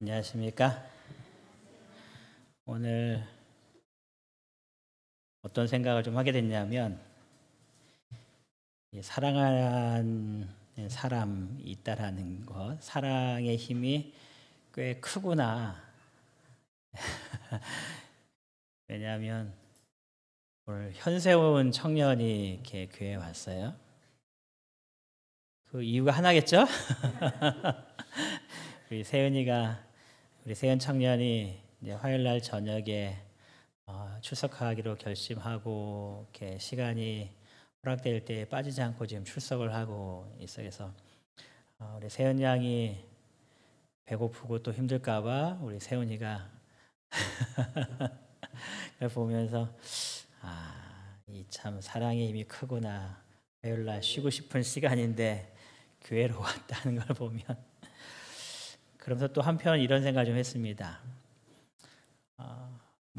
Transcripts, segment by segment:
안녕하십니까? 오늘 어떤 생각을 좀 하게 됐냐면, 사랑하는 사람이 있다라는 것, 사랑의 힘이 꽤 크구나. 왜냐하면 오늘 현세훈 청년이 이렇게 교회에 왔어요. 그 이유가 하나겠죠? 우리 세훈 청년이 이제 화요일 날 저녁에 출석하기로 결심하고 이렇게 시간이 허락될 때 빠지지 않고 지금 출석을 하고 있어요. 그래서 우리 세훈 양이 배고프고 또 힘들까봐 우리 세훈이가 보면서 이 참 사랑의 힘이 크구나. 화요일 날 쉬고 싶은 시간인데 교회로 왔다는 걸 보면, 그러면서 또 한편 이런 생각을 좀 했습니다.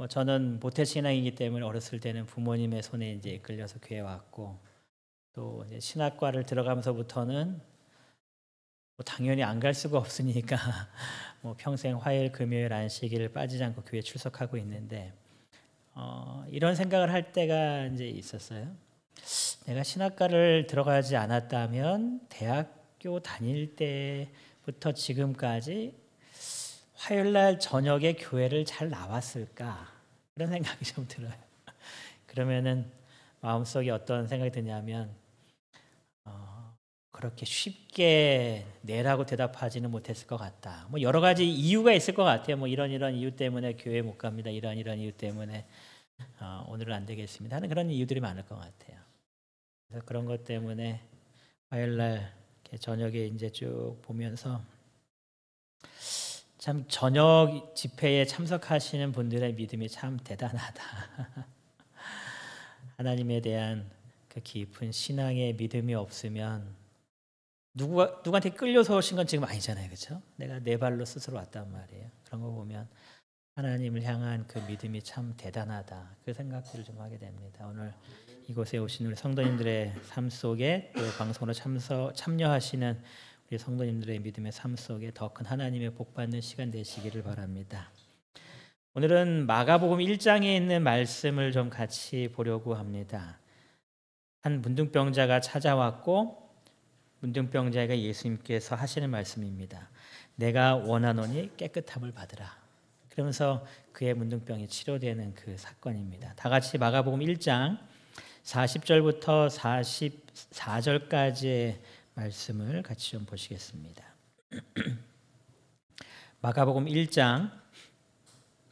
저는 모태신앙이기 때문에 어렸을 때는 부모님의 손에 이제 이끌려서 교회 왔고, 또 이제 신학과를 들어가면서부터는 당연히 안 갈 수가 없으니까 평생 화요일, 금요일, 안식일을 빠지지 않고 교회 출석하고 있는데, 이런 생각을 할 때가 이제 있었어요. 내가 신학과를 들어가지 않았다면 대학교 다닐 때부터 지금까지 화요일 날 저녁에 교회를 잘 나왔을까? 그런 생각이 좀 들어요. 그러면은 마음속에 어떤 생각이 드냐면, 그렇게 쉽게 네라고 대답하지는 못했을 것 같다. 여러 가지 이유가 있을 것 같아요. 이런 이유 때문에 교회 못 갑니다. 이런 이유 때문에 오늘은 안 되겠습니다 하는 그런 이유들이 많을 것 같아요. 그래서 그런 것 때문에 화요일 날 저녁에 이제 쭉 보면서 참 저녁 집회에 참석하시는 분들의 믿음이 참 대단하다. 하나님에 대한 그 깊은 신앙의 믿음이 없으면 누구한테 끌려서 오신 건 지금 아니잖아요, 그렇죠? 내가 내 발로 스스로 왔단 말이에요. 그런 거 보면 하나님을 향한 그 믿음이 참 대단하다. 그 생각들을 좀 하게 됩니다. 오늘 이곳에 오신 우리 성도님들의 삶 속에, 또 방송으로 참여하시는 우리 성도님들의 믿음의 삶 속에 더 큰 하나님의 복 받는 시간 되시기를 바랍니다. 오늘은 마가복음 1장에 있는 말씀을 좀 같이 보려고 합니다. 한 문둥병자가 찾아왔고, 문둥병자가 예수님께서 하시는 말씀입니다. 내가 원하노니 깨끗함을 받으라. 그러면서 그의 문둥병이 치료되는 그 사건입니다. 다 같이 마가복음 1장 40절부터 44절까지의 말씀을 같이 좀 보시겠습니다. 마가복음 1장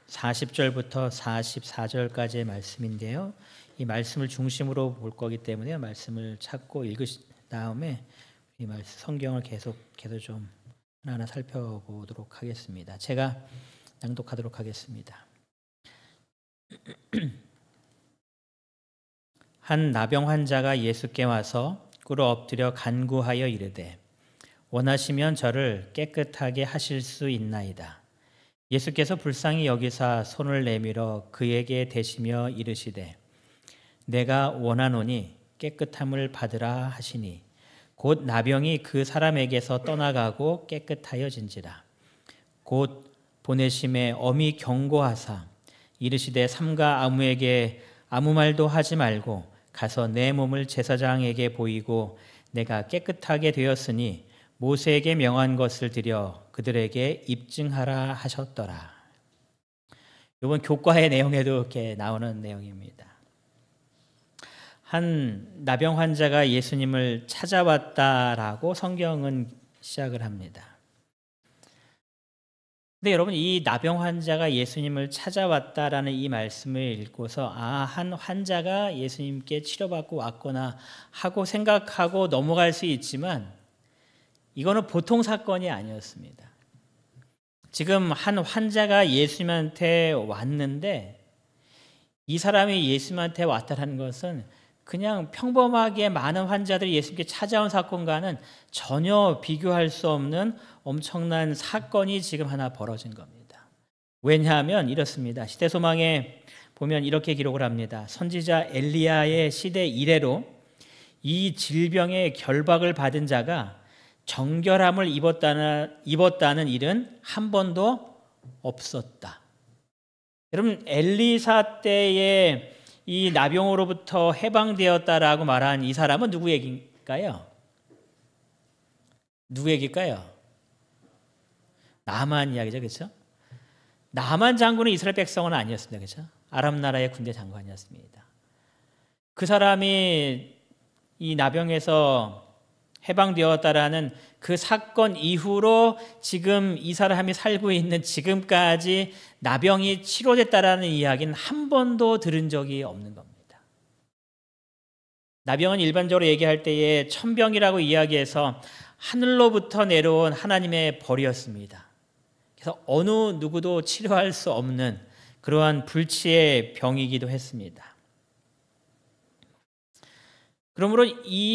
40절부터 44절까지의 말씀인데요. 이 말씀을 중심으로 볼 거기 때문에 말씀을 찾고 읽으신 다음에 이 말씀 성경을 계속 좀 하나하나 살펴보도록 하겠습니다. 제가 낭독하도록 하겠습니다. 한 나병 환자가 예수께 와서 꿇어 엎드려 간구하여 이르되 원하시면 저를 깨끗하게 하실 수 있나이다. 예수께서 불쌍히 여기사 손을 내밀어 그에게 대시며 이르시되 내가 원하노니 깨끗함을 받으라 하시니 곧 나병이 그 사람에게서 떠나가고 깨끗하여진지라. 곧 보내심에 엄히 경고하사 이르시되 삼가 아무에게 아무 말도 하지 말고 가서 내 몸을 제사장에게 보이고 내가 깨끗하게 되었으니 모세에게 명한 것을 드려 그들에게 입증하라 하셨더라. 이번 교과의 내용에도 이렇게 나오는 내용입니다. 한 나병 환자가 예수님을 찾아왔다라고 성경은 시작을 합니다. 근데 여러분, 이 나병 환자가 예수님을 찾아왔다라는 이 말씀을 읽고서 한 환자가 예수님께 치료받고 왔구나 하고 생각하고 넘어갈 수 있지만 이거는 보통 사건이 아니었습니다. 지금 한 환자가 예수님한테 왔는데 이 사람이 예수님한테 왔다는 것은 그냥 평범하게 많은 환자들이 예수님께 찾아온 사건과는 전혀 비교할 수 없는 엄청난 사건이 지금 하나 벌어진 겁니다. 왜냐하면 이렇습니다. 시대소망에 보면 이렇게 기록을 합니다. 선지자 엘리야의 시대 이래로 이 질병의 결박을 받은 자가 정결함을 입었다는 일은 한 번도 없었다. 여러분, 엘리사 때에 이 나병으로부터 해방되었다라고 말한 이 사람은 누구 얘기일까요? 누구 얘기일까요? 나만 이야기죠, 그렇죠? 나만 장군은 이스라엘 백성은 아니었습니다, 그렇죠? 아람 나라의 군대 장관이었습니다. 그 사람이 이 나병에서 해방되었다라는 그 사건 이후로 지금 이 사람이 살고 있는 지금까지 나병이 치료됐다라는 이야기는 한 번도 들은 적이 없는 겁니다. 나병은 일반적으로 얘기할 때에 천병이라고 이야기해서 하늘로부터 내려온 하나님의 벌이었습니다. 그래서 어느 누구도 치료할 수 없는 그러한 불치의 병이기도 했습니다. 그러므로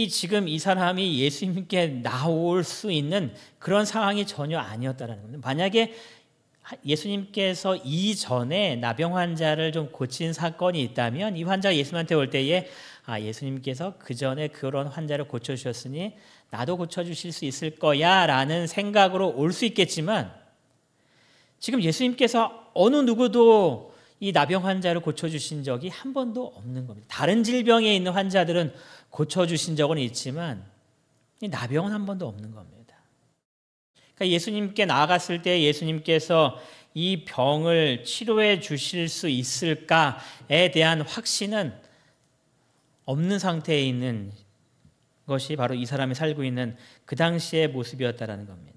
지금 이 사람이 예수님께 나올 수 있는 그런 상황이 전혀 아니었다는 겁니다. 만약에 예수님께서 이전에 나병 환자를 좀 고친 사건이 있다면 이 환자가 예수님한테 올 때에 예수님께서 그 전에 그런 환자를 고쳐주셨으니 나도 고쳐주실 수 있을 거야 라는 생각으로 올 수 있겠지만 지금 예수님께서 어느 누구도 이 나병 환자를 고쳐주신 적이 한 번도 없는 겁니다. 다른 질병에 있는 환자들은 고쳐주신 적은 있지만 이 나병은 한 번도 없는 겁니다. 그러니까 예수님께 나아갔을 때 예수님께서 이 병을 치료해 주실 수 있을까에 대한 확신은 없는 상태에 있는 것이 바로 이 사람이 살고 있는 그 당시의 모습이었다라는 겁니다.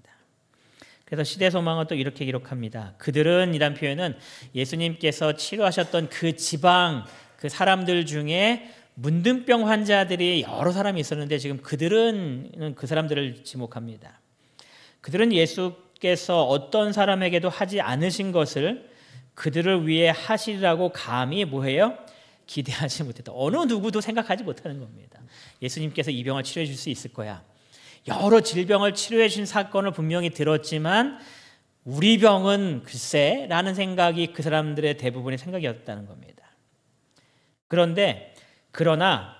그래서 시대소망은 또 이렇게 기록합니다. 그들은 이란 표현은 예수님께서 치료하셨던 그 지방 그 사람들 중에 문둥병 환자들이 여러 사람이 있었는데 지금 그들은 그 사람들을 지목합니다. 그들은 예수께서 어떤 사람에게도 하지 않으신 것을 그들을 위해 하시리라고 감히 뭐해요? 기대하지 못했다. 어느 누구도 생각하지 못하는 겁니다. 예수님께서 이 병을 치료해 줄 수 있을 거야. 여러 질병을 치료해 준 사건을 분명히 들었지만 우리 병은 글쎄 라는 생각이 그 사람들의 대부분의 생각이었다는 겁니다. 그러나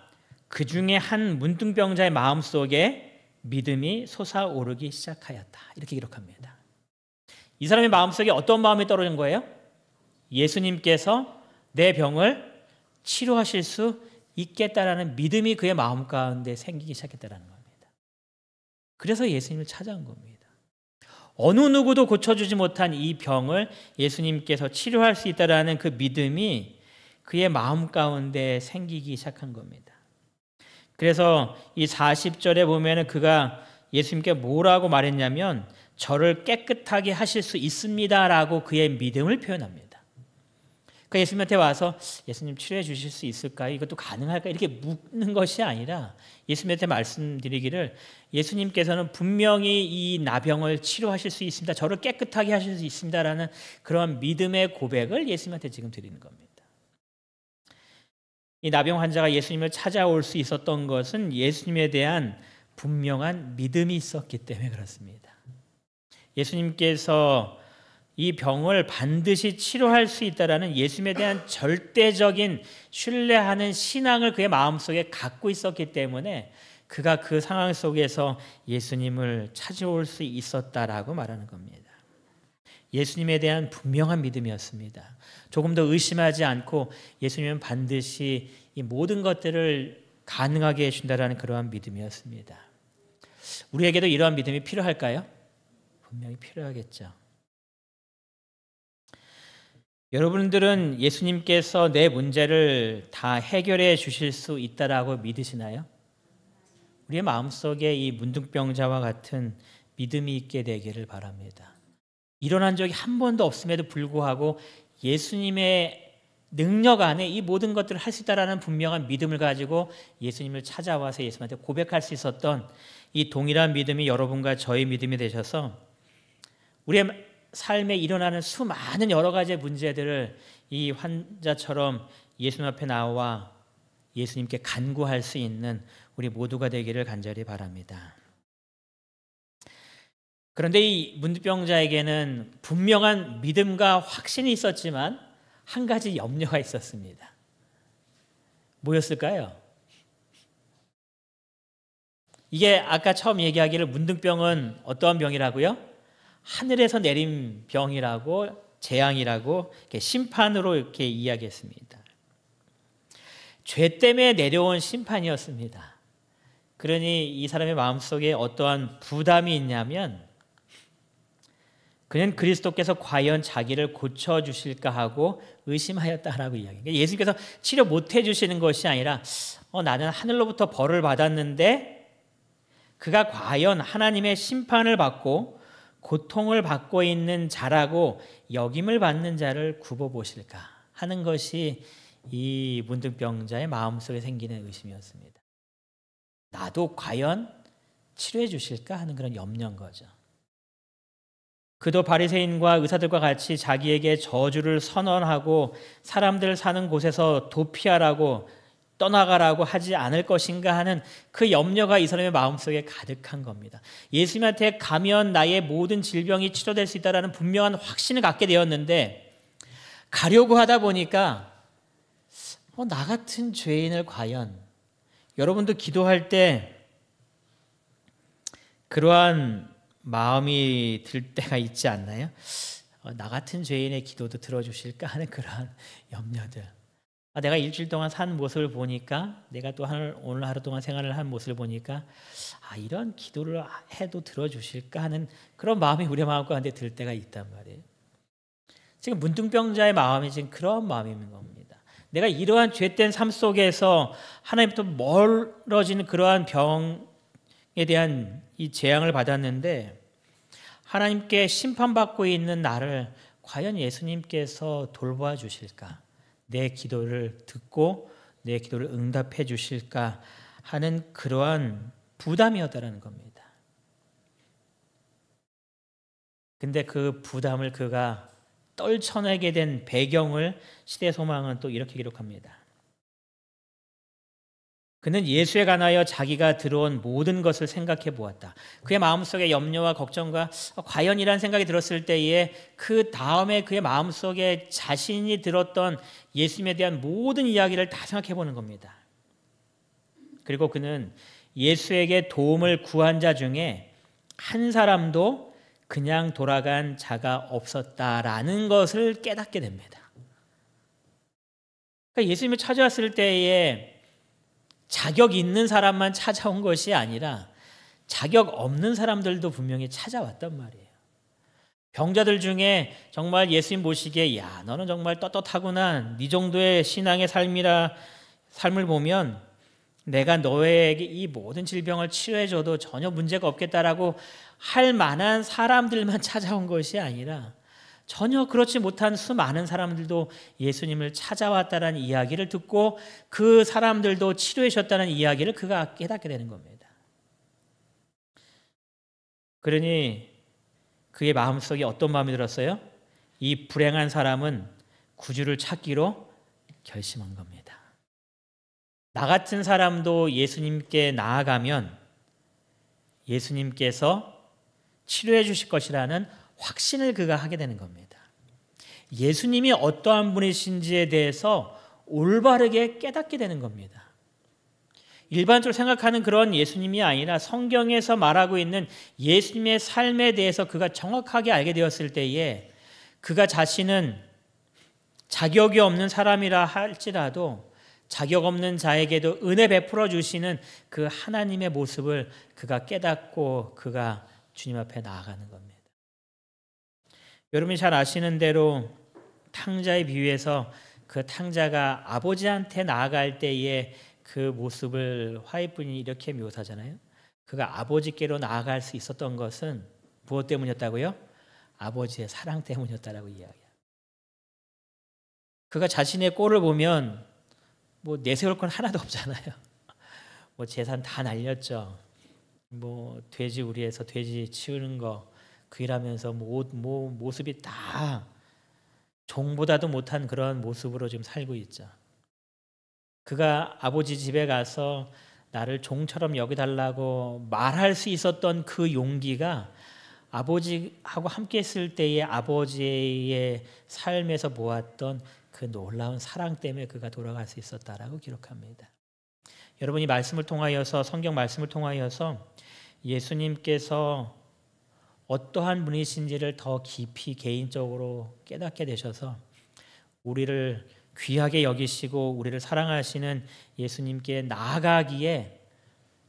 그 중에 한 문둥병자의 마음속에 믿음이 솟아오르기 시작하였다. 이렇게 기록합니다. 이 사람의 마음속에 어떤 마음이 떨어진 거예요? 예수님께서 내 병을 치료하실 수 있겠다라는 믿음이 그의 마음 가운데 생기기 시작했다는 겁니다. 그래서 예수님을 찾아온 겁니다. 어느 누구도 고쳐주지 못한 이 병을 예수님께서 치료할 수 있다라는 그 믿음이 그의 마음 가운데 생기기 시작한 겁니다. 그래서 이 40절에 보면은 그가 예수님께 뭐라고 말했냐면 저를 깨끗하게 하실 수 있습니다라고 그의 믿음을 표현합니다. 그러니까 예수님한테 와서 예수님 치료해 주실 수 있을까요? 이것도 가능할까요? 이렇게 묻는 것이 아니라 예수님한테 말씀드리기를 예수님께서는 분명히 이 나병을 치료하실 수 있습니다. 저를 깨끗하게 하실 수 있습니다라는 그런 믿음의 고백을 예수님한테 지금 드리는 겁니다. 이 나병 환자가 예수님을 찾아올 수 있었던 것은 예수님에 대한 분명한 믿음이 있었기 때문에 그렇습니다. 예수님께서 이 병을 반드시 치료할 수 있다라는 예수님에 대한 절대적인 신뢰하는 신앙을 그의 마음속에 갖고 있었기 때문에 그가 그 상황 속에서 예수님을 찾아올 수 있었다라고 말하는 겁니다. 예수님에 대한 분명한 믿음이었습니다. 조금 더 의심하지 않고 예수님은 반드시 이 모든 것들을 가능하게 해준다라는 그러한 믿음이었습니다. 우리에게도 이러한 믿음이 필요할까요? 분명히 필요하겠죠. 여러분들은 예수님께서 내 문제를 다 해결해 주실 수 있다라고 믿으시나요? 우리의 마음속에 이 문둥병자와 같은 믿음이 있게 되기를 바랍니다. 일어난 적이 한 번도 없음에도 불구하고 예수님의 능력 안에 이 모든 것들을 할 수 있다라는 분명한 믿음을 가지고 예수님을 찾아와서 예수님한테 고백할 수 있었던 이 동일한 믿음이 여러분과 저의 믿음이 되셔서 우리의 삶에 일어나는 수많은 여러 가지의 문제들을 이 환자처럼 예수님 앞에 나와 예수님께 간구할 수 있는 우리 모두가 되기를 간절히 바랍니다. 그런데 이 문둥병자에게는 분명한 믿음과 확신이 있었지만 한 가지 염려가 있었습니다. 뭐였을까요? 이게 아까 처음 얘기하기를 문둥병은 어떠한 병이라고요? 하늘에서 내린 병이라고, 재앙이라고, 이렇게 심판으로 이렇게 이야기했습니다. 죄 때문에 내려온 심판이었습니다. 그러니 이 사람의 마음속에 어떠한 부담이 있냐면, 그는 그리스도께서 과연 자기를 고쳐주실까 하고 의심하였다라고 이야기해요. 예수님께서 치료 못해 주시는 것이 아니라 나는 하늘로부터 벌을 받았는데 그가 과연 하나님의 심판을 받고 고통을 받고 있는 자라고 여김을 받는 자를 굽어보실까 하는 것이 이 문둥병자의 마음속에 생기는 의심이었습니다. 나도 과연 치료해 주실까 하는 그런 염려인 거죠. 그도 바리새인과 의사들과 같이 자기에게 저주를 선언하고 사람들 사는 곳에서 도피하라고 떠나가라고 하지 않을 것인가 하는 그 염려가 이 사람의 마음속에 가득한 겁니다. 예수님한테 가면 나의 모든 질병이 치료될 수 있다는 분명한 확신을 갖게 되었는데 가려고 하다 보니까 나 같은 죄인을 과연, 여러분도 기도할 때 그러한 마음이 들 때가 있지 않나요? 나 같은 죄인의 기도도 들어주실까 하는 그러한 염려들. 내가 일주일 동안 산 모습을 보니까, 내가 또 오늘 하루 동안 생활을 한 모습을 보니까 이런 기도를 해도 들어주실까 하는 그런 마음이 우리 마음 가운데 들 때가 있단 말이에요. 지금 문둥병자의 마음이 지금 그런 마음인 겁니다. 내가 이러한 죄된 삶 속에서 하나님부터 멀어지는 그러한 병에 대한 이 재앙을 받았는데 하나님께 심판받고 있는 나를 과연 예수님께서 돌봐 주실까? 내 기도를 듣고 내 기도를 응답해 주실까 하는 그러한 부담이었다는 겁니다. 근데 그 부담을 그가 떨쳐내게 된 배경을 시대소망은 또 이렇게 기록합니다. 그는 예수에 관하여 자기가 들어온 모든 것을 생각해 보았다. 그의 마음속에 염려와 걱정과 과연이라는 생각이 들었을 때에 그 다음에 그의 마음속에 자신이 들었던 예수님에 대한 모든 이야기를 다 생각해 보는 겁니다. 그리고 그는 예수에게 도움을 구한 자 중에 한 사람도 그냥 돌아간 자가 없었다라는 것을 깨닫게 됩니다. 그러니까 예수님을 찾아왔을 때에 자격 있는 사람만 찾아온 것이 아니라 자격 없는 사람들도 분명히 찾아왔단 말이에요. 병자들 중에 정말 예수님 보시기에 너는 정말 떳떳하구나, 네 정도의 신앙의 삶을 보면 내가 너에게 이 모든 질병을 치료해줘도 전혀 문제가 없겠다라고 할 만한 사람들만 찾아온 것이 아니라 전혀 그렇지 못한 수많은 사람들도 예수님을 찾아왔다는 이야기를 듣고 그 사람들도 치료해 주셨다는 이야기를 그가 깨닫게 되는 겁니다. 그러니 그의 마음속에 어떤 마음이 들었어요? 이 불행한 사람은 구주를 찾기로 결심한 겁니다. 나 같은 사람도 예수님께 나아가면 예수님께서 치료해 주실 것이라는 확신을 그가 하게 되는 겁니다. 예수님이 어떠한 분이신지에 대해서 올바르게 깨닫게 되는 겁니다. 일반적으로 생각하는 그런 예수님이 아니라 성경에서 말하고 있는 예수님의 삶에 대해서 그가 정확하게 알게 되었을 때에 그가 자신은 자격이 없는 사람이라 할지라도 자격 없는 자에게도 은혜 베풀어 주시는 그 하나님의 모습을 그가 깨닫고 그가 주님 앞에 나아가는 겁니다. 여러분이 잘 아시는 대로 탕자의 비유에서 그 탕자가 아버지한테 나아갈 때의 그 모습을 화해분이 이렇게 묘사하잖아요. 그가 아버지께로 나아갈 수 있었던 것은 무엇 때문이었다고요? 아버지의 사랑 때문이었다라고 이야기해요. 그가 자신의 꼴을 보면 내세울 건 하나도 없잖아요. 재산 다 날렸죠. 돼지 우리에서 돼지 치우는 거 그 일하면서 모습이 다 종보다도 못한 그런 모습으로 지금 살고 있죠. 그가 아버지 집에 가서 나를 종처럼 여기달라고 말할 수 있었던 그 용기가 아버지하고 함께 했을 때의 아버지의 삶에서 보았던 그 놀라운 사랑 때문에 그가 돌아갈 수 있었다라고 기록합니다. 여러분이 말씀을 통하여서 성경 말씀을 통하여서 예수님께서 어떠한 분이신지를 더 깊이 개인적으로 깨닫게 되셔서 우리를 귀하게 여기시고 우리를 사랑하시는 예수님께 나아가기에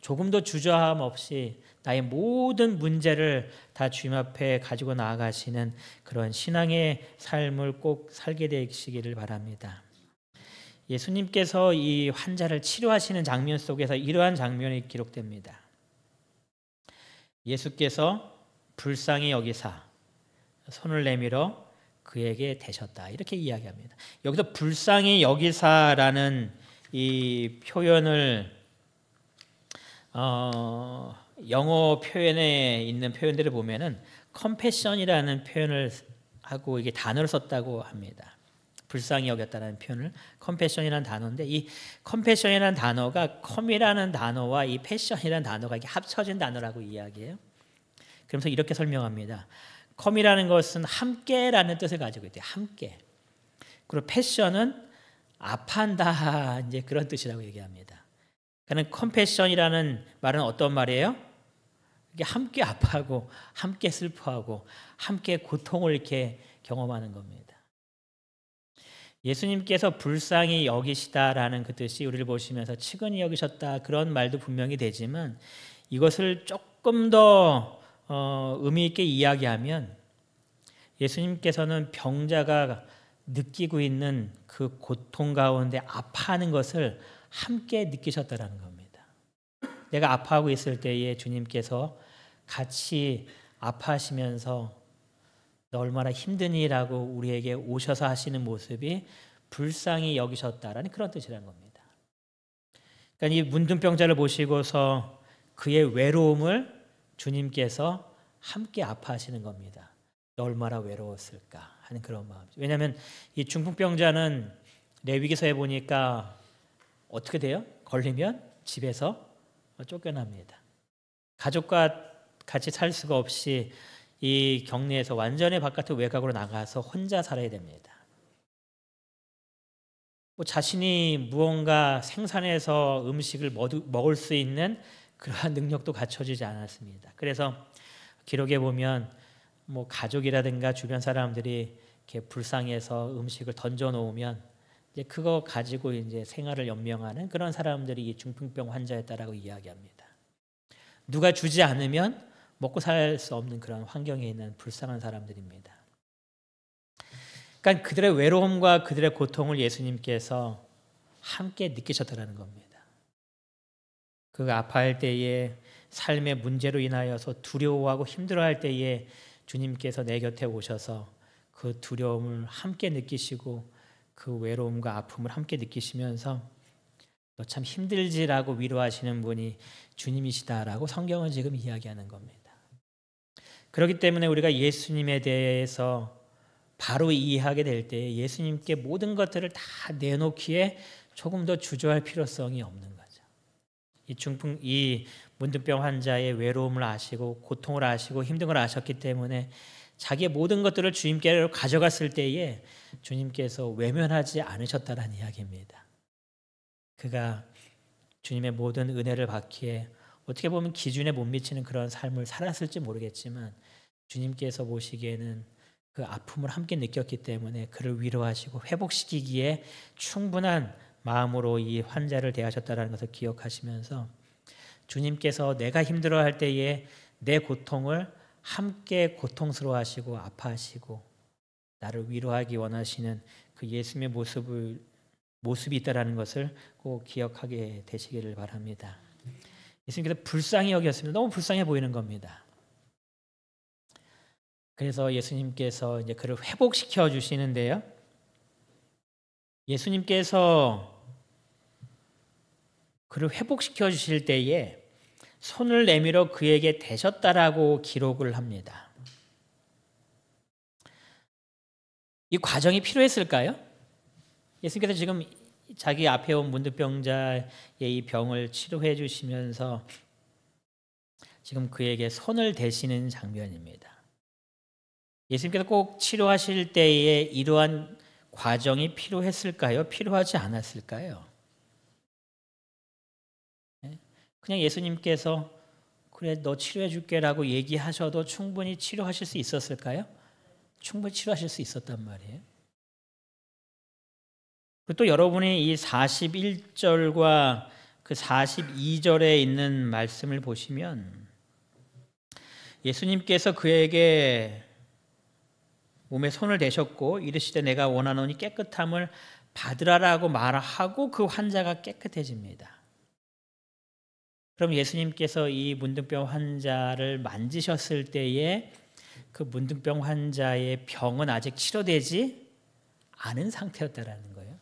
조금도 주저함 없이 나의 모든 문제를 다 주님 앞에 가지고 나아가시는 그런 신앙의 삶을 꼭 살게 되시기를 바랍니다. 예수님께서 이 환자를 치료하시는 장면 속에서 이러한 장면이 기록됩니다. 예수께서 불쌍히 여기사 손을 내밀어 그에게 대셨다. 이렇게 이야기합니다. 여기서 불쌍히 여기사라는 이 표현을 영어 표현에 있는 표현들을 보면은 compassion이라는 표현을 하고 이게 단어를 썼다고 합니다. 불쌍히 여겼다는 표현을 compassion이라는 단어인데 이 compassion이라는 단어가 come이라는 단어와 이 passion이라는 단어가 이게 합쳐진 단어라고 이야기해요. 그러면서 이렇게 설명합니다. come이라는 것은 함께라는 뜻을 가지고 있대요. 함께. 그리고 passion은 아파한다 이제 그런 뜻이라고 얘기합니다. 그러니까 compassion이라는 말은 어떤 말이에요? 이게 함께 아파하고 함께 슬퍼하고 함께 고통을 이렇게 경험하는 겁니다. 예수님께서 불쌍히 여기시다라는 그 뜻이 우리를 보시면서 측은히 여기셨다 그런 말도 분명히 되지만 이것을 조금 더 의미 있게 이야기하면 예수님께서는 병자가 느끼고 있는 그 고통 가운데 아파하는 것을 함께 느끼셨다라는 겁니다. 내가 아파하고 있을 때에 주님께서 같이 아파하시면서 너 얼마나 힘드니라고 우리에게 오셔서 하시는 모습이 불쌍히 여기셨다라는 그런 뜻이라는 겁니다. 그러니까 이 문둥병자를 보시고서 그의 외로움을 주님께서 함께 아파하시는 겁니다. 너 얼마나 외로웠을까 하는 그런 마음. 왜냐하면 이 중풍병자는 레위기서에 보니까 어떻게 돼요? 걸리면 집에서 쫓겨납니다. 가족과 같이 살 수가 없이 이 격리에서 완전히 바깥으로 외곽으로 나가서 혼자 살아야 됩니다. 자신이 무언가 생산해서 음식을 먹을 수 있는 그러한 능력도 갖춰지지 않았습니다. 그래서 기록에 보면 가족이라든가 주변 사람들이 이렇게 불쌍해서 음식을 던져 놓으면 이제 그거 가지고 이제 생활을 연명하는 그런 사람들이 이 중풍병 환자였다라고 이야기합니다. 누가 주지 않으면 먹고 살 수 없는 그런 환경에 있는 불쌍한 사람들입니다. 그러니까 그들의 외로움과 그들의 고통을 예수님께서 함께 느끼셨다는 겁니다. 그가 아파할 때에 삶의 문제로 인하여서 두려워하고 힘들어할 때에 주님께서 내 곁에 오셔서 그 두려움을 함께 느끼시고 그 외로움과 아픔을 함께 느끼시면서 너 참 힘들지라고 위로하시는 분이 주님이시다라고 성경은 지금 이야기하는 겁니다. 그렇기 때문에 우리가 예수님에 대해서 바로 이해하게 될 때 예수님께 모든 것들을 다 내놓기에 조금 더 주저할 필요성이 없는 거죠. 이 문둥병 환자의 외로움을 아시고 고통을 아시고 힘든 걸 아셨기 때문에 자기의 모든 것들을 주님께로 가져갔을 때에 주님께서 외면하지 않으셨다는 이야기입니다. 그가 주님의 모든 은혜를 받기에 어떻게 보면 기준에 못 미치는 그런 삶을 살았을지 모르겠지만 주님께서 보시기에는 그 아픔을 함께 느꼈기 때문에 그를 위로하시고 회복시키기에 충분한 마음으로 이 환자를 대하셨다는 것을 기억하시면서 주님께서 내가 힘들어할 때에 내 고통을 함께 고통스러워하시고 아파하시고 나를 위로하기 원하시는 그 예수님의 모습이 있다라는 것을 꼭 기억하게 되시기를 바랍니다. 예수님께서 불쌍히 여겼습니다. 너무 불쌍해 보이는 겁니다. 그래서 예수님께서 이제 그를 회복시켜 주시는데요. 예수님께서 그를 회복시켜 주실 때에 손을 내밀어 그에게 대셨다라고 기록을 합니다. 이 과정이 필요했을까요? 예수님께서 지금 자기 앞에 온 문둥병자의 이 병을 치료해 주시면서 지금 그에게 손을 대시는 장면입니다. 예수님께서 꼭 치료하실 때에 이러한 과정이 필요했을까요? 필요하지 않았을까요? 그냥 예수님께서 그래 너 치료해 줄게라고 얘기하셔도 충분히 치료하실 수 있었을까요? 충분히 치료하실 수 있었단 말이에요. 그리고 또 여러분이 이 41절과 그 42절에 있는 말씀을 보시면 예수님께서 그에게 몸에 손을 대셨고 이르시되 내가 원하노니 깨끗함을 받으라라고 말하고 그 환자가 깨끗해집니다. 그럼 예수님께서 이 문둥병 환자를 만지셨을 때에 그 문둥병 환자의 병은 아직 치료되지 않은 상태였다라는 거예요.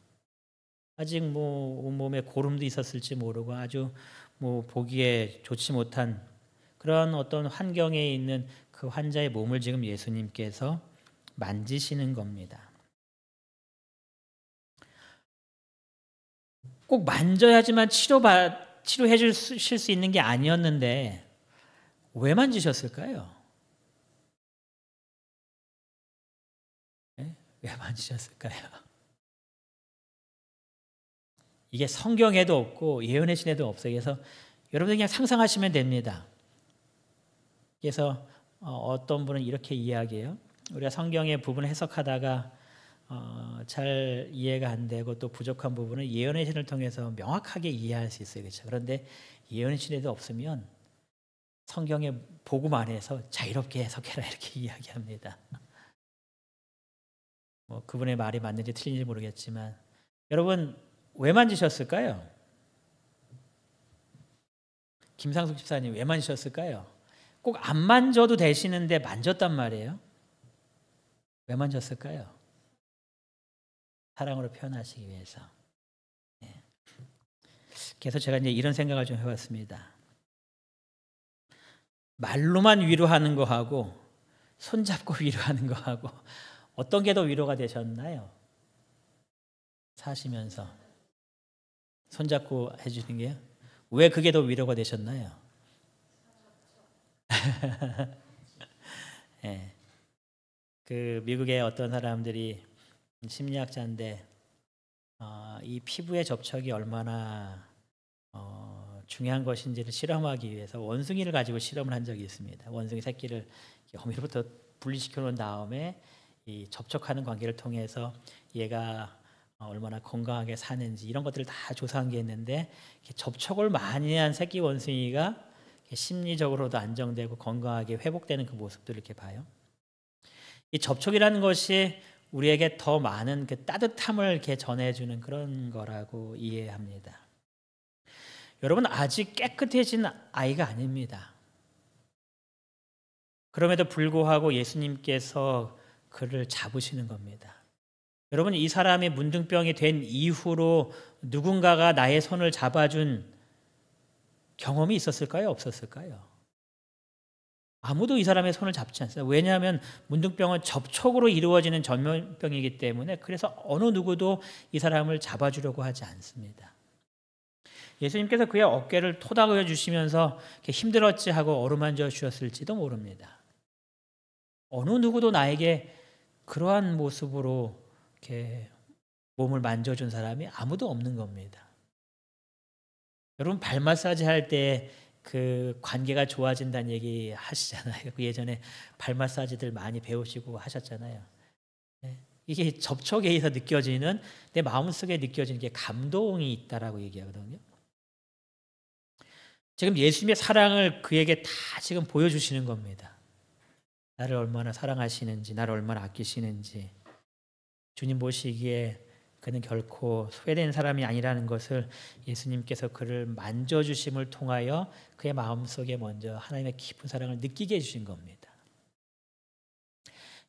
아직 뭐 온몸에 고름도 있었을지 모르고 아주 뭐 보기에 좋지 못한 그런 어떤 환경에 있는 그 환자의 몸을 지금 예수님께서 만지시는 겁니다. 꼭 만져야지만 치료해 주실 수 있는 게 아니었는데 왜 만지셨을까요? 네? 왜 만지셨을까요? 이게 성경에도 없고 예언의 신에도 없어요. 그래서 여러분 그냥 상상하시면 됩니다. 그래서 어떤 분은 이렇게 이야기해요. 우리가 성경의 부분을 해석하다가 잘 이해가 안 되고 또 부족한 부분은 예언의 신을 통해서 명확하게 이해할 수 있어요. 그렇죠? 그런데 예언의 신에도 없으면 성경의 복음 안에서 자유롭게 해석해라 이렇게 이야기합니다. 뭐 그분의 말이 맞는지 틀린지 모르겠지만 여러분 왜 만지셨을까요? 김상숙 집사님 왜 만지셨을까요? 꼭 안 만져도 되시는데 만졌단 말이에요. 왜 만졌을까요? 사랑으로 표현하시기 위해서. 네. 그래서 제가 이제 이런 생각을 좀 해봤습니다. 말로만 위로하는 거하고 손잡고 위로하는 거하고 어떤 게 더 위로가 되셨나요? 사시면서 손잡고 해주는 게요? 왜 그게 더 위로가 되셨나요? 네. 그 미국의 어떤 사람들이 심리학자인데 이 피부의 접촉이 얼마나 중요한 것인지를 실험하기 위해서 원숭이를 가지고 실험을 한 적이 있습니다. 원숭이 새끼를 어미로부터 분리시켜 놓은 다음에 이 접촉하는 관계를 통해서 얘가 얼마나 건강하게 사는지 이런 것들을 다 조사한 게 있는데 접촉을 많이 한 새끼 원숭이가 심리적으로도 안정되고 건강하게 회복되는 그 모습들을 이렇게 봐요. 이 접촉이라는 것이 우리에게 더 많은 그 따뜻함을 이렇게 전해주는 그런 거라고 이해합니다. 여러분 아직 깨끗해진 아이가 아닙니다. 그럼에도 불구하고 예수님께서 그를 잡으시는 겁니다. 여러분 이 사람이 문둥병이 된 이후로 누군가가 나의 손을 잡아준 경험이 있었을까요? 없었을까요? 아무도 이 사람의 손을 잡지 않습니다. 왜냐하면 문둥병은 접촉으로 이루어지는 전염병이기 때문에 그래서 어느 누구도 이 사람을 잡아주려고 하지 않습니다. 예수님께서 그의 어깨를 토닥여 주시면서 힘들었지 하고 어루만져 주셨을지도 모릅니다. 어느 누구도 나에게 그러한 모습으로 이렇게 몸을 만져준 사람이 아무도 없는 겁니다. 여러분 발 마사지 할 때 그 관계가 좋아진다는 얘기 하시잖아요. 예전에 발 마사지들 많이 배우시고 하셨잖아요. 이게 접촉에 의해서 느껴지는 내 마음속에 느껴지는 게 감동이 있다라고 얘기하거든요. 지금 예수님의 사랑을 그에게 다 지금 보여주시는 겁니다. 나를 얼마나 사랑하시는지, 나를 얼마나 아끼시는지. 주님 보시기에 그는 결코 소외된 사람이 아니라는 것을 예수님께서 그를 만져주심을 통하여 그의 마음속에 먼저 하나님의 깊은 사랑을 느끼게 해주신 겁니다.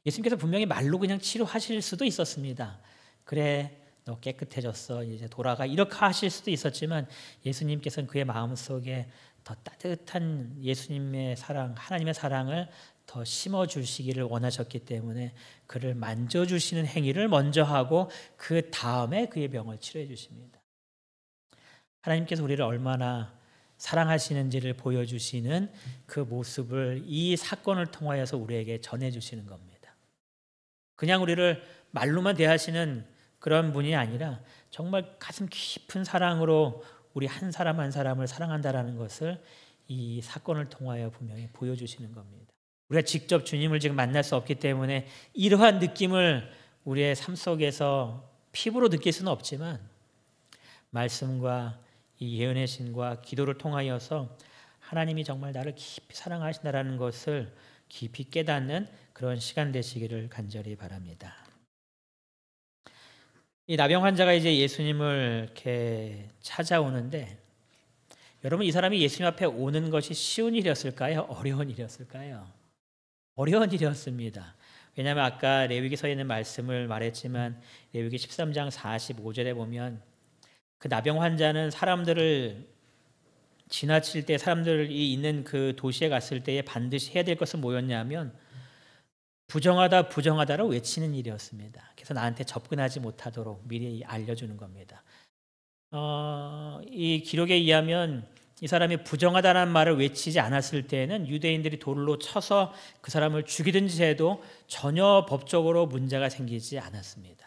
예수님께서 분명히 말로 그냥 치료하실 수도 있었습니다. 그래 너 깨끗해졌어 이제 돌아가 이렇게 하실 수도 있었지만 예수님께서는 그의 마음속에 더 따뜻한 예수님의 사랑 하나님의 사랑을 더 심어주시기를 원하셨기 때문에 그를 만져주시는 행위를 먼저 하고 그 다음에 그의 병을 치료해 주십니다. 하나님께서 우리를 얼마나 사랑하시는지를 보여주시는 그 모습을 이 사건을 통하여서 우리에게 전해주시는 겁니다. 그냥 우리를 말로만 대하시는 그런 분이 아니라 정말 가슴 깊은 사랑으로 우리 한 사람 한 사람을 사랑한다라는 것을 이 사건을 통하여 분명히 보여주시는 겁니다. 우리가 직접 주님을 지금 만날 수 없기 때문에 이러한 느낌을 우리의 삶 속에서 피부로 느낄 수는 없지만 말씀과 이 예언의 신과 기도를 통하여서 하나님이 정말 나를 깊이 사랑하신다라는 것을 깊이 깨닫는 그런 시간 되시기를 간절히 바랍니다. 이 나병 환자가 이제 예수님을 이렇게 찾아오는데 여러분 이 사람이 예수님 앞에 오는 것이 쉬운 일이었을까요? 어려운 일이었을까요? 어려운 일이었습니다. 왜냐하면 아까 레위기서에 있는 말씀을 말했지만 레위기 13장 45절에 보면 그 나병 환자는 사람들을 지나칠 때 사람들이 있는 그 도시에 갔을 때에 반드시 해야 될 것은 뭐였냐면 부정하다 부정하다를 외치는 일이었습니다. 그래서 나한테 접근하지 못하도록 미리 알려주는 겁니다. 이 기록에 의하면 이 사람이 부정하다는 말을 외치지 않았을 때는 유대인들이 돌로 쳐서 그 사람을 죽이든지 해도 전혀 법적으로 문제가 생기지 않았습니다.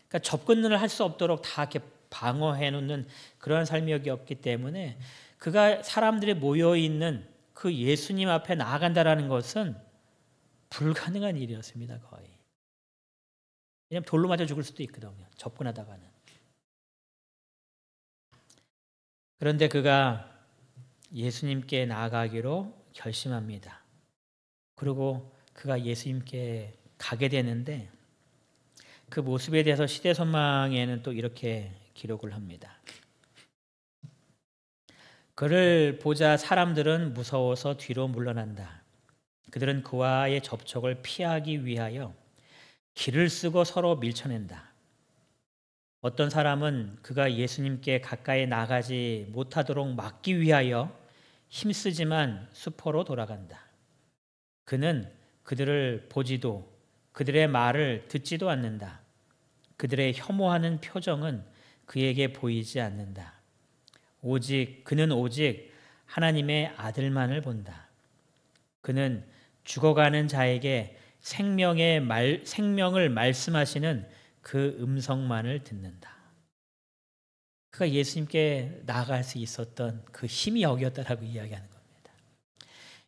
그러니까 접근을 할 수 없도록 다 이렇게 방어해 놓는 그런 삶이었기 때문에 그가 사람들이 모여 있는 그 예수님 앞에 나아간다라는 것은 불가능한 일이었습니다. 거의. 왜냐하면 돌로 맞아 죽을 수도 있거든요. 접근하다가는. 그런데 그가 예수님께 나아가기로 결심합니다. 그리고 그가 예수님께 가게 되는데 그 모습에 대해서 시대선망에는 또 이렇게 기록을 합니다. 그를 보자 사람들은 무서워서 뒤로 물러난다. 그들은 그와의 접촉을 피하기 위하여 길을 쓰고 서로 밀쳐낸다. 어떤 사람은 그가 예수님께 가까이 나가지 못하도록 막기 위하여 힘쓰지만 수포로 돌아간다. 그는 그들을 보지도 그들의 말을 듣지도 않는다. 그들의 혐오하는 표정은 그에게 보이지 않는다. 그는 오직 하나님의 아들만을 본다. 그는 죽어가는 자에게 생명을 말씀하시는 그 음성만을 듣는다. 그가 예수님께 나아갈 수 있었던 그 힘이 여기였다라고 이야기하는 겁니다.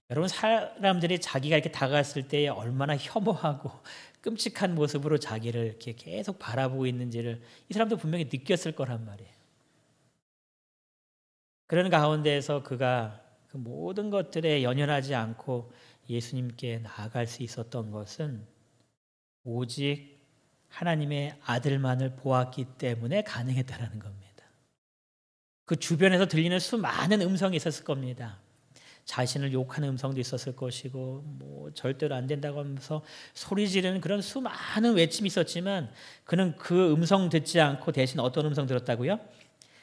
여러분 사람들이 자기가 이렇게 다가갔을 때 얼마나 혐오하고 끔찍한 모습으로 자기를 이렇게 계속 바라보고 있는지를 이 사람도 분명히 느꼈을 거란 말이에요. 그런 가운데에서 그가 그 모든 것들에 연연하지 않고 예수님께 나아갈 수 있었던 것은 오직 하나님의 아들만을 보았기 때문에 가능했다라는 겁니다. 그 주변에서 들리는 수많은 음성이 있었을 겁니다. 자신을 욕하는 음성도 있었을 것이고 뭐 절대로 안 된다고 하면서 소리 지르는 그런 수많은 외침이 있었지만 그는 그 음성 듣지 않고 대신 어떤 음성 들었다고요?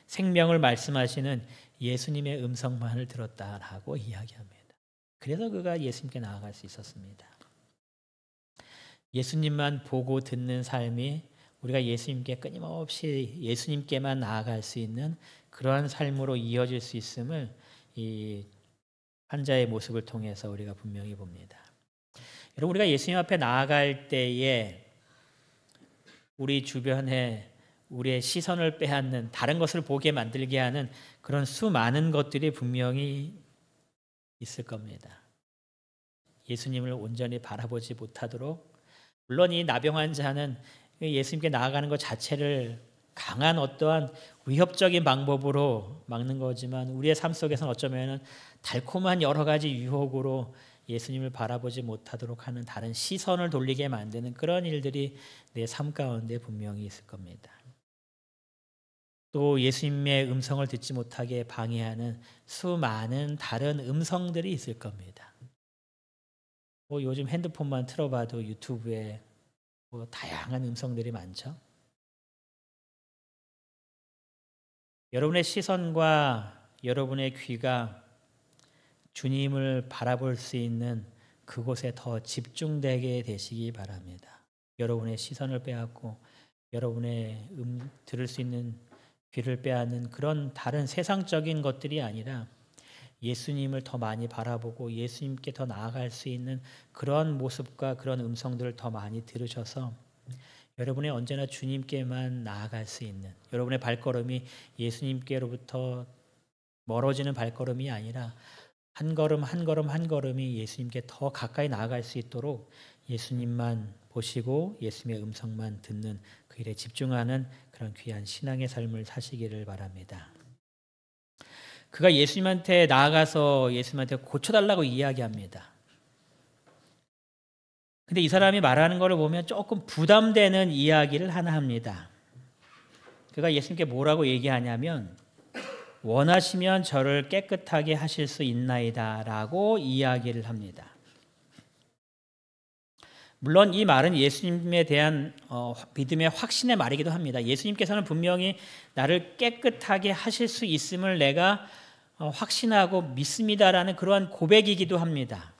생명을 말씀하시는 예수님의 음성만을 들었다라고 이야기합니다. 그래서 그가 예수님께 나아갈 수 있었습니다. 예수님만 보고 듣는 삶이 우리가 예수님께 끊임없이 예수님께만 나아갈 수 있는 그러한 삶으로 이어질 수 있음을 이 환자의 모습을 통해서 우리가 분명히 봅니다. 여러분 우리가 예수님 앞에 나아갈 때에 우리 주변에 우리의 시선을 빼앗는 다른 것을 보게 만들게 하는 그런 수많은 것들이 분명히 있을 겁니다. 예수님을 온전히 바라보지 못하도록 물론 이 나병 환자는 예수님께 나아가는 것 자체를 강한 어떠한 위협적인 방법으로 막는 거지만 우리의 삶 속에서는 어쩌면 달콤한 여러 가지 유혹으로 예수님을 바라보지 못하도록 하는 다른 시선을 돌리게 만드는 그런 일들이 내 삶 가운데 분명히 있을 겁니다. 또 예수님의 음성을 듣지 못하게 방해하는 수많은 다른 음성들이 있을 겁니다. 뭐 요즘 핸드폰만 틀어봐도 유튜브에 뭐 다양한 음성들이 많죠. 여러분의 시선과 여러분의 귀가 주님을 바라볼 수 있는 그곳에 더 집중되게 되시기 바랍니다. 여러분의 시선을 빼앗고 여러분의 들을 수 있는 귀를 빼앗는 그런 다른 세상적인 것들이 아니라 예수님을 더 많이 바라보고 예수님께 더 나아갈 수 있는 그런 모습과 그런 음성들을 더 많이 들으셔서 여러분의 언제나 주님께만 나아갈 수 있는, 여러분의 발걸음이 예수님께로부터 멀어지는 발걸음이 아니라 한 걸음 한 걸음 한 걸음이 예수님께 더 가까이 나아갈 수 있도록 예수님만 보시고 예수님의 음성만 듣는 그 일에 집중하는 그런 귀한 신앙의 삶을 사시기를 바랍니다. 그가 예수님한테 나아가서 예수님한테 고쳐달라고 이야기합니다. 근데 이 사람이 말하는 것을 보면 조금 부담되는 이야기를 하나 합니다. 그가 예수님께 뭐라고 얘기하냐면 원하시면 저를 깨끗하게 하실 수 있나이다 라고 이야기를 합니다. 물론 이 말은 예수님에 대한 믿음의 확신의 말이기도 합니다. 예수님께서는 분명히 나를 깨끗하게 하실 수 있음을 내가 확신하고 믿습니다라는 그러한 고백이기도 합니다.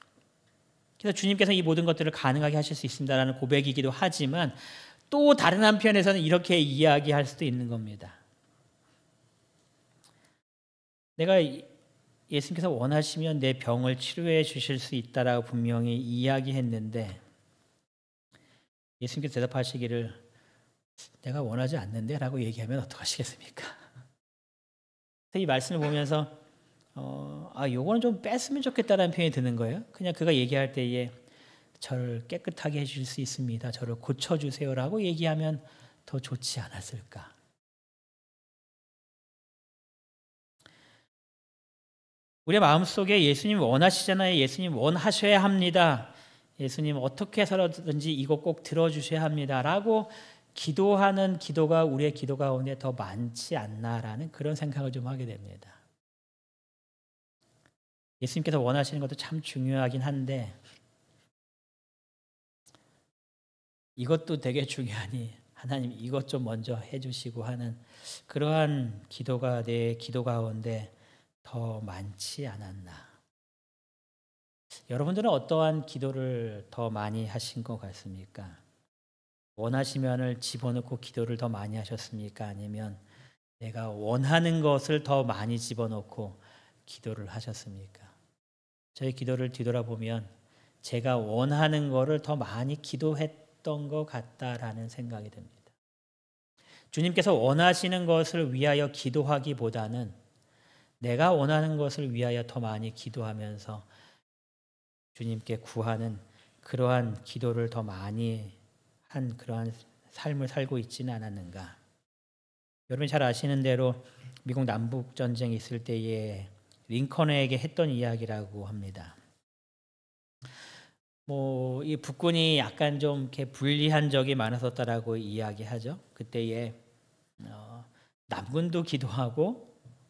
그래서 주님께서 이 모든 것들을 가능하게 하실 수 있습니다라는 고백이기도 하지만 또 다른 한편에서는 이렇게 이야기할 수도 있는 겁니다. 내가 예수님께서 원하시면 내 병을 치료해 주실 수 있다라고 분명히 이야기했는데 예수님께서 대답하시기를 내가 원하지 않는데 라고 얘기하면 어떡하시겠습니까? 이 말씀을 보면서 요거는 좀 뺐으면 좋겠다라는 표현이 드는 거예요. 그냥 그가 얘기할 때에 저를 깨끗하게 해주실 수 있습니다. 저를 고쳐주세요라고 얘기하면 더 좋지 않았을까? 우리의 마음속에 예수님 원하시잖아요. 예수님 원하셔야 합니다. 예수님 어떻게 해서든지 이거 꼭 들어주셔야 합니다. 라고 기도하는 기도가 우리의 기도 가운데 더 많지 않나라는 그런 생각을 좀 하게 됩니다. 예수님께서 원하시는 것도 참 중요하긴 한데 이것도 되게 중요하니 하나님 이것 좀 먼저 해주시고 하는 그러한 기도가 내 기도 가운데 더 많지 않았나. 여러분들은 어떠한 기도를 더 많이 하신 것 같습니까? 원하시면을 집어넣고 기도를 더 많이 하셨습니까? 아니면 내가 원하는 것을 더 많이 집어넣고 기도를 하셨습니까? 저희 기도를 뒤돌아보면 제가 원하는 것을 더 많이 기도했던 것 같다라는 생각이 듭니다. 주님께서 원하시는 것을 위하여 기도하기보다는 내가 원하는 것을 위하여 더 많이 기도하면서 주님께 구하는 그러한 기도를 더 많이 한 그러한 삶을 살고 있지는 않았는가. 여러분이 잘 아시는 대로 미국 남북전쟁이 있을 때에 링컨에게 했던 이야기라고 합니다. 이 북군이 약간 좀 이렇게 불리한 적이 많았었다라고 이야기하죠. 그때에 남군도 기도하고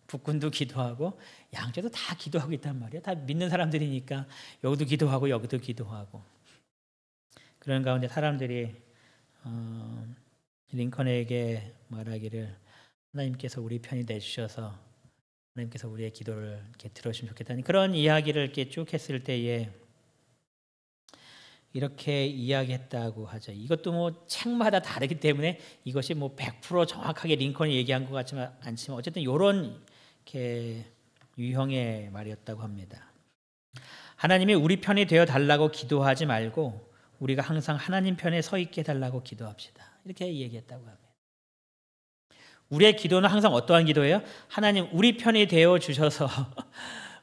북군도 기도하고 양쪽도 다 기도하고 있단 말이에요. 다 믿는 사람들이니까 여기도 기도하고 여기도 기도하고 그런 가운데 사람들이 링컨에게 말하기를 하나님께서 우리 편이 되주셔서 하나님께서 우리의 기도를 이렇게 들어주시면 좋겠다는 그런 이야기를 이렇게 쭉 했을 때에 이렇게 이야기했다고 하죠. 이것도 책마다 다르기 때문에 이것이 100% 정확하게 링컨이 얘기한 것 같지만 않지만 어쨌든 이런 이렇게 유형의 말이었다고 합니다. 하나님이 우리 편이 되어 달라고 기도하지 말고 우리가 항상 하나님 편에 서 있게 해달라고 기도합시다. 이렇게 얘기했다고 합니다. 우리의 기도는 항상 어떠한 기도예요? 하나님 우리 편이 되어 주셔서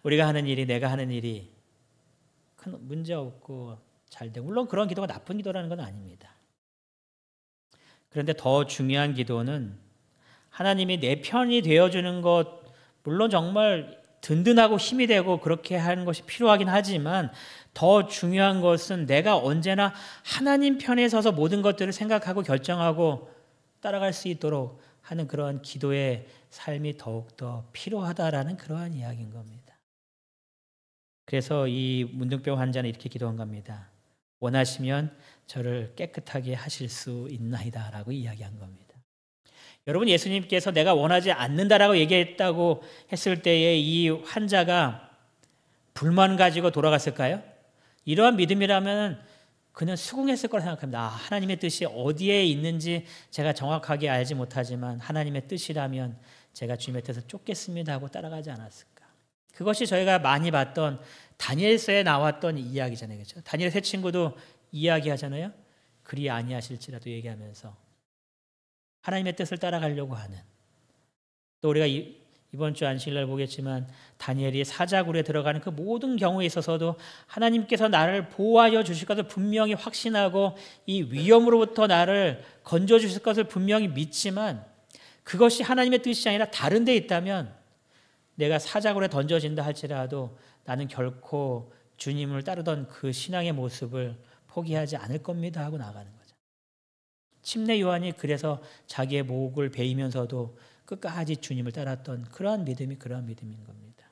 우리가 하는 일이 내가 하는 일이 큰 문제 없고 잘 되고 물론 그런 기도가 나쁜 기도라는 건 아닙니다. 그런데 더 중요한 기도는 하나님이 내 편이 되어주는 것 물론 정말 든든하고 힘이 되고 그렇게 하는 것이 필요하긴 하지만 더 중요한 것은 내가 언제나 하나님 편에 서서 모든 것들을 생각하고 결정하고 따라갈 수 있도록 하는 그러한 기도의 삶이 더욱더 필요하다라는 그러한 이야기인 겁니다. 그래서 이 문둥병 환자는 이렇게 기도한 겁니다. 원하시면 저를 깨끗하게 하실 수 있나이다 라고 이야기한 겁니다. 여러분 예수님께서 내가 원하지 않는다라고 얘기했다고 했을 때에 이 환자가 불만 가지고 돌아갔을까요? 이러한 믿음이라면 그는 수긍했을 거라 생각합니다. 하나님의 뜻이 어디에 있는지 제가 정확하게 알지 못하지만 하나님의 뜻이라면 제가 주님의 뜻을 쫓겠습니다 하고 따라가지 않았을까. 그것이 저희가 많이 봤던 다니엘서에 나왔던 이야기잖아요. 그렇죠? 다니엘 세 친구도 이야기하잖아요. 그리 아니하실지라도 얘기하면서 하나님의 뜻을 따라가려고 하는, 또 우리가 이번 주 안식일날 보겠지만 다니엘이 사자굴에 들어가는 그 모든 경우에 있어서도 하나님께서 나를 보호하여 주실 것을 분명히 확신하고 이 위험으로부터 나를 건져 주실 것을 분명히 믿지만 그것이 하나님의 뜻이 아니라 다른 데 있다면 내가 사자굴에 던져진다 할지라도 나는 결코 주님을 따르던 그 신앙의 모습을 포기하지 않을 겁니다 하고 나가는 거죠. 침례 요한이 그래서 자기의 목을 베이면서도 끝까지 주님을 따랐던 그러한 믿음이 그러한 믿음인 겁니다.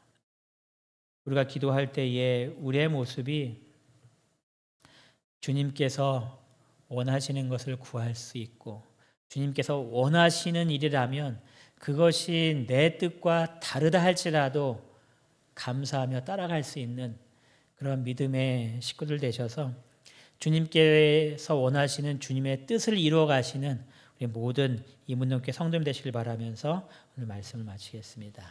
우리가 기도할 때에 우리의 모습이 주님께서 원하시는 것을 구할 수 있고 주님께서 원하시는 일이라면 그것이 내 뜻과 다르다 할지라도 감사하며 따라갈 수 있는 그런 믿음의 식구들 되셔서 주님께서 원하시는 주님의 뜻을 이루어 가시는 우리 모든 이문동교회 성도님 되시길 바라면서 오늘 말씀을 마치겠습니다.